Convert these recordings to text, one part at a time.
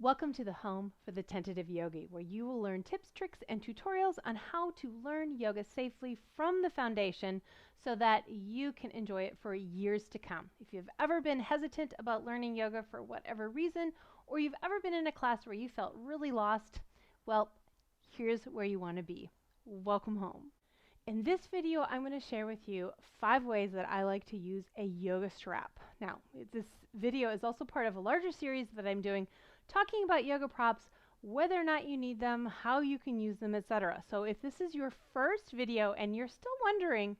Welcome to the home for the Tentative Yogi, where you will learn tips, tricks, and tutorials on how to learn yoga safely from the foundation so that you can enjoy it for years to come. If you've ever been hesitant about learning yoga for whatever reason, or you've ever been in a class where you felt really lost, well, here's where you want to be. Welcome home. In this video, I'm going to share with you 5 ways that I like to use a yoga strap. Now, this video is also part of a larger series that I'm doing talking about yoga props, whether or not you need them, how you can use them, etc. So if this is your first video and you're still wondering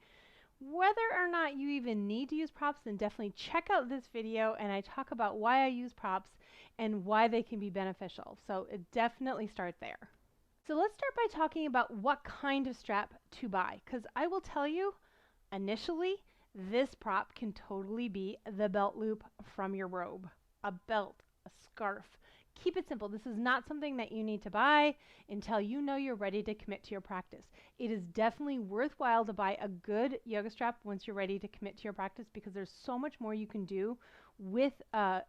whether or not you even need to use props, then definitely check out this video, and I talk about why I use props and why they can be beneficial. So definitely start there. So let's start by talking about what kind of strap to buy, because I will tell you, initially, this prop can totally be the belt loop from your robe, a belt, a scarf. Keep it simple. This is not something that you need to buy until you know you're ready to commit to your practice. It is definitely worthwhile to buy a good yoga strap once you're ready to commit to your practice, because there's so much more you can do with a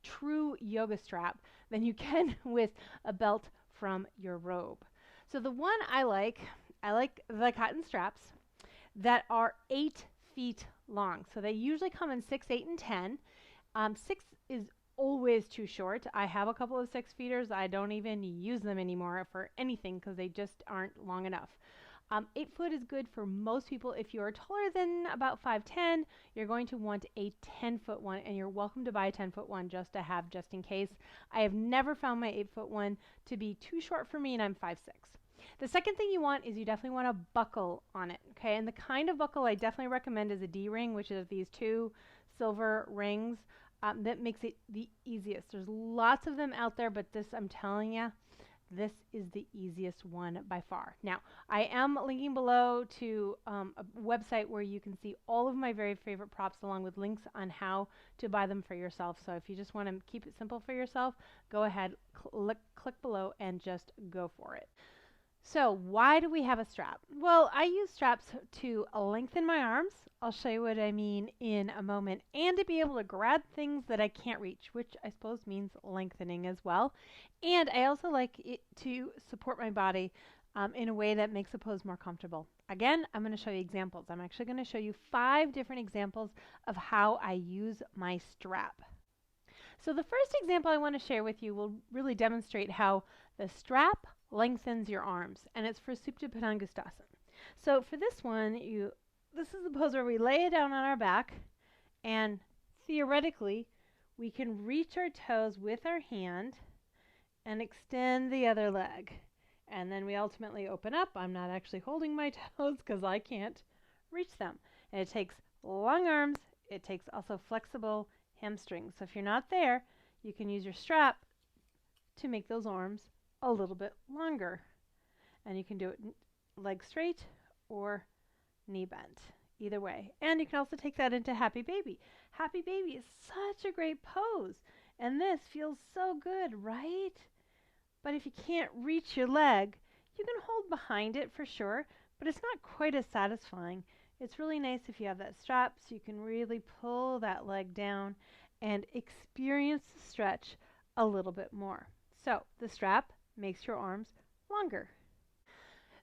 true yoga strap than you can with a belt from your robe. So the one I like the cotton straps that are 8 feet long. So they usually come in 6, 8, and 10. 6 is always too short. I have a couple of 6-feeters. I don't even use them anymore for anything because they just aren't long enough. 8 foot is good for most people. If you are taller than about 5'10", you're going to want a 10-foot one, and you're welcome to buy a 10-foot one just to have, just in case. I have never found my 8-foot one to be too short for me, and I'm 5'6". The second thing you want is you definitely want a buckle on it, okay? And the kind of buckle I definitely recommend is a D-ring, which is these 2 silver rings. That makes it the easiest. There's lots of them out there, but this, I'm telling you, this is the easiest one by far. Now, I am linking below to a website where you can see all of my very favorite props, along with links on how to buy them for yourself. So if you just want to keep it simple for yourself, go ahead, click below and just go for it. So why do we have a strap? Well, I use straps to lengthen my arms. I'll show you what I mean in a moment, and to be able to grab things that I can't reach, which I suppose means lengthening as well. And I also like it to support my body in a way that makes the pose more comfortable. Again, I'm going to show you examples. I'm actually going to show you 5 different examples of how I use my strap. So the first example I want to share with you will really demonstrate how the strap lengthens your arms, and it's for Supta Pandangusthasana. So for this one, this is the pose where we lay it down on our back, and theoretically, we can reach our toes with our hand and extend the other leg. And then we ultimately open up. I'm not actually holding my toes because I can't reach them. And it takes long arms. It takes also flexible hamstrings. So if you're not there, you can use your strap to make those arms a little bit longer. And you can do it leg straight or knee bent, either way. And you can also take that into Happy Baby. Happy Baby is such a great pose, and this feels so good, right? But if you can't reach your leg, you can hold behind it for sure, but it's not quite as satisfying. It's really nice if you have that strap so you can really pull that leg down and experience the stretch a little bit more. So the strap makes your arms longer.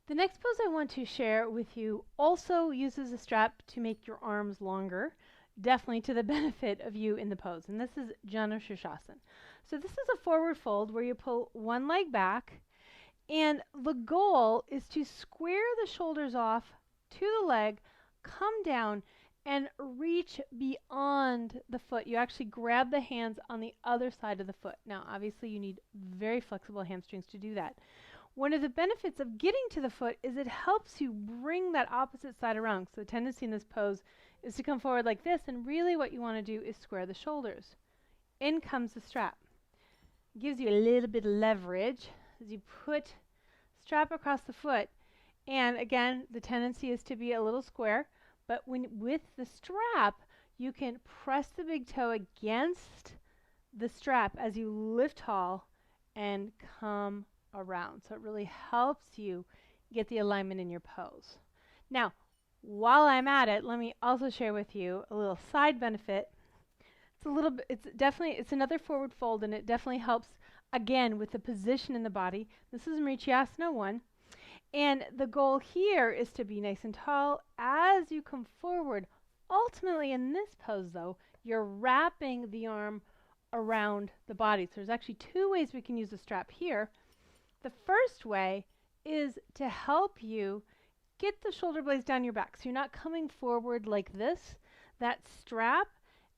The next pose I want to share with you also uses a strap to make your arms longer, definitely to the benefit of you in the pose. And this is Janu Sirsasana. So this is a forward fold where you pull one leg back, and the goal is to square the shoulders off to the leg, come down, and reach beyond the foot. You actually grab the hands on the other side of the foot. Now, obviously, you need very flexible hamstrings to do that. One of the benefits of getting to the foot is it helps you bring that opposite side around. So the tendency in this pose is to come forward like this, and really what you want to do is square the shoulders. In comes the strap. It gives you a little bit of leverage as you put strap across the foot. And again, the tendency is to be a little square. But with the strap, you can press the big toe against the strap as you lift tall and come around. So it really helps you get the alignment in your pose. Now, while I'm at it, let me also share with you a little side benefit. It's a little bit, it's another forward fold, and it definitely helps, again, with the position in the body. This is Maricyasana I. And the goal here is to be nice and tall as you come forward. Ultimately, in this pose, though, you're wrapping the arm around the body. So there's actually two ways we can use the strap here. The first way is to help you get the shoulder blades down your back. So you're not coming forward like this. That strap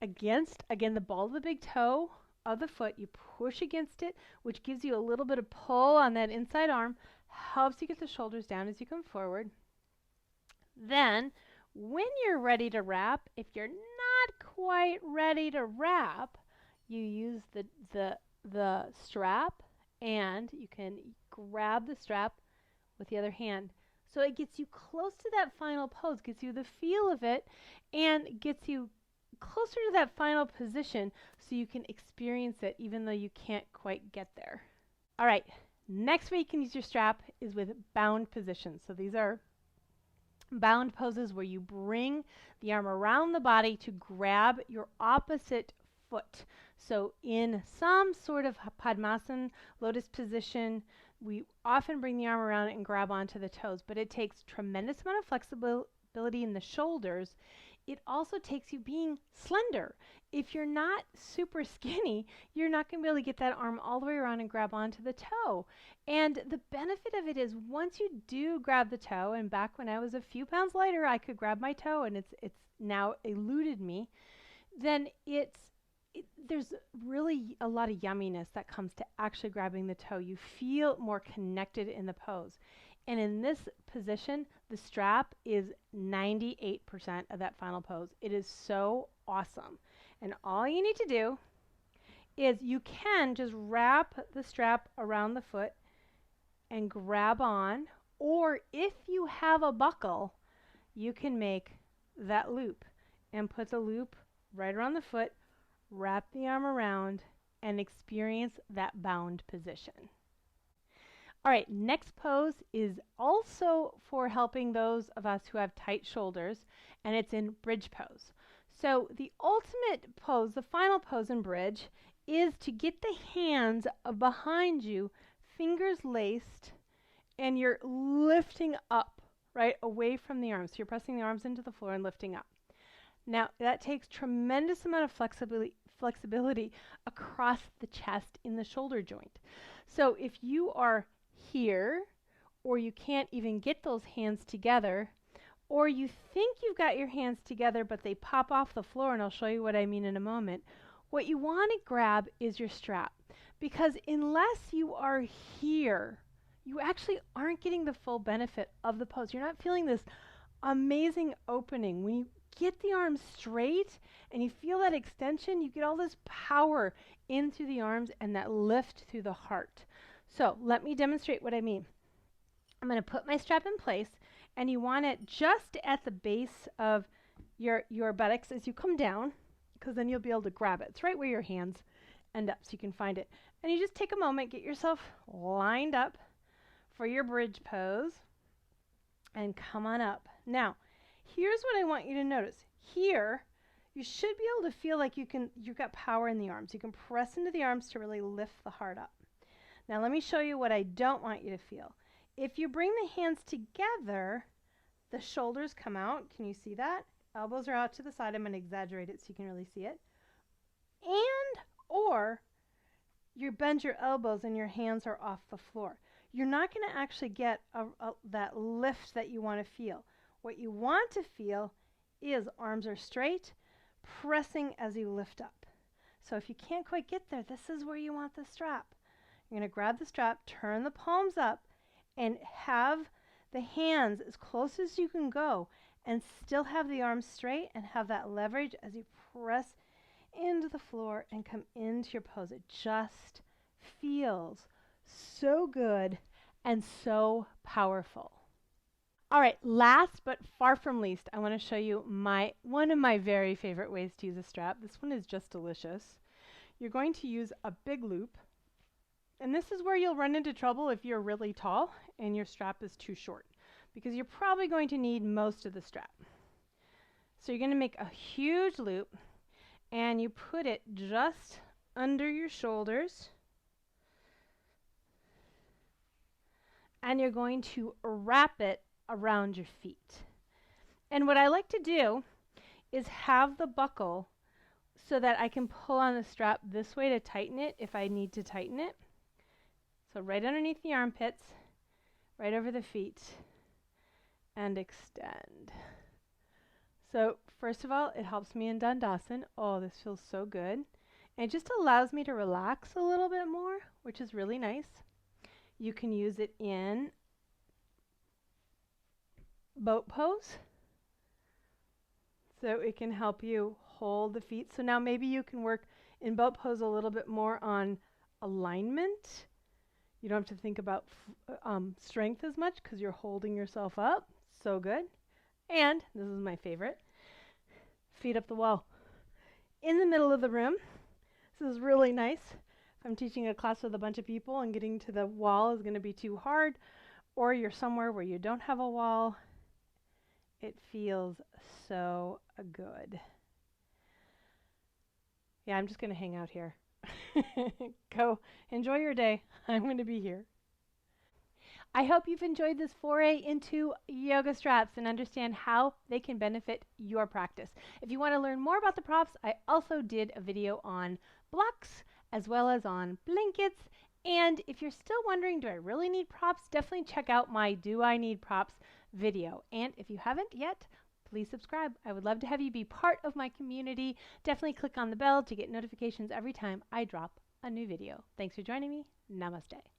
against, again, the ball of the big toe of the foot, you push against it, which gives you a little bit of pull on that inside arm, helps you get the shoulders down as you come forward. Then, when you're ready to wrap, if you're not quite ready to wrap, you use the strap, and you can grab the strap with the other hand. So it gets you close to that final pose, gets you the feel of it, and gets you closer to that final position so you can experience it even though you can't quite get there. All right, next way you can use your strap is with bound positions. So these are bound poses where you bring the arm around the body to grab your opposite foot. So in some sort of Padmasana, lotus position, we often bring the arm around and grab onto the toes, but it takes tremendous amount of flexibility in the shoulders. It also takes you being slender. If you're not super skinny, you're not going to be able to get that arm all the way around and grab onto the toe. And the benefit of it is once you do grab the toe, and back when I was a few pounds lighter, I could grab my toe and it's now eluded me, then there's really a lot of yumminess that comes to actually grabbing the toe. You feel more connected in the pose. And in this position, the strap is 98% of that final pose. It is so awesome. And all you need to do is you can just wrap the strap around the foot and grab on, or if you have a buckle, you can make that loop and put the loop right around the foot, wrap the arm around, and experience that bound position. All right, next pose is also for helping those of us who have tight shoulders, and it's in bridge pose. So the ultimate pose, the final pose in bridge, is to get the hands behind you, fingers laced, and you're lifting up, right, away from the arms. So you're pressing the arms into the floor and lifting up. Now, that takes tremendous amount of flexibility across the chest in the shoulder joint. So if you are here, or you can't even get those hands together, or you think you've got your hands together but they pop off the floor, and I'll show you what I mean in a moment, what you want to grab is your strap. Because unless you are here, you actually aren't getting the full benefit of the pose. You're not feeling this amazing opening. When you get the arms straight and you feel that extension, you get all this power in through the arms and that lift through the heart. So let me demonstrate what I mean. I'm going to put my strap in place, and you want it just at the base of your buttocks as you come down, because then you'll be able to grab it. It's right where your hands end up, so you can find it. And you just take a moment, get yourself lined up for your bridge pose, and come on up. Now, here's what I want you to notice. Here, you should be able to feel like you've got power in the arms. You can press into the arms to really lift the heart up. Now let me show you what I don't want you to feel. If you bring the hands together, the shoulders come out. Can you see that? Elbows are out to the side. I'm going to exaggerate it so you can really see it. And or you bend your elbows and your hands are off the floor. You're not going to actually get that lift that you want to feel. What you want to feel is arms are straight, pressing as you lift up. So if you can't quite get there, this is where you want the strap. You're going to grab the strap, turn the palms up, and have the hands as close as you can go, and still have the arms straight and have that leverage as you press into the floor and come into your pose. It just feels so good and so powerful. All right, last but far from least, I want to show you one of my very favorite ways to use a strap. This one is just delicious. You're going to use a big loop. And this is where you'll run into trouble if you're really tall and your strap is too short, because you're probably going to need most of the strap. So you're going to make a huge loop, and you put it just under your shoulders, and you're going to wrap it around your feet. And what I like to do is have the buckle so that I can pull on the strap this way to tighten it if I need to tighten it. So right underneath the armpits, right over the feet, and extend. So first of all, it helps me in Dandasana. Oh, this feels so good. And it just allows me to relax a little bit more, which is really nice. You can use it in boat pose. So it can help you hold the feet. So now maybe you can work in boat pose a little bit more on alignment. You don't have to think about strength as much because you're holding yourself up. So good. And this is my favorite, feet up the wall. In the middle of the room. This is really nice. If I'm teaching a class with a bunch of people and getting to the wall is going to be too hard, or you're somewhere where you don't have a wall, it feels so good. Yeah, I'm just going to hang out here. Go enjoy your day. I'm going to be here. I hope you've enjoyed this foray into yoga straps and understand how they can benefit your practice. If you want to learn more about the props, I also did a video on blocks as well as on blankets. And if you're still wondering, do I really need props? Definitely check out my Do I Need Props video. And if you haven't yet, please subscribe. I would love to have you be part of my community. Definitely click on the bell to get notifications every time I drop a new video. Thanks for joining me. Namaste.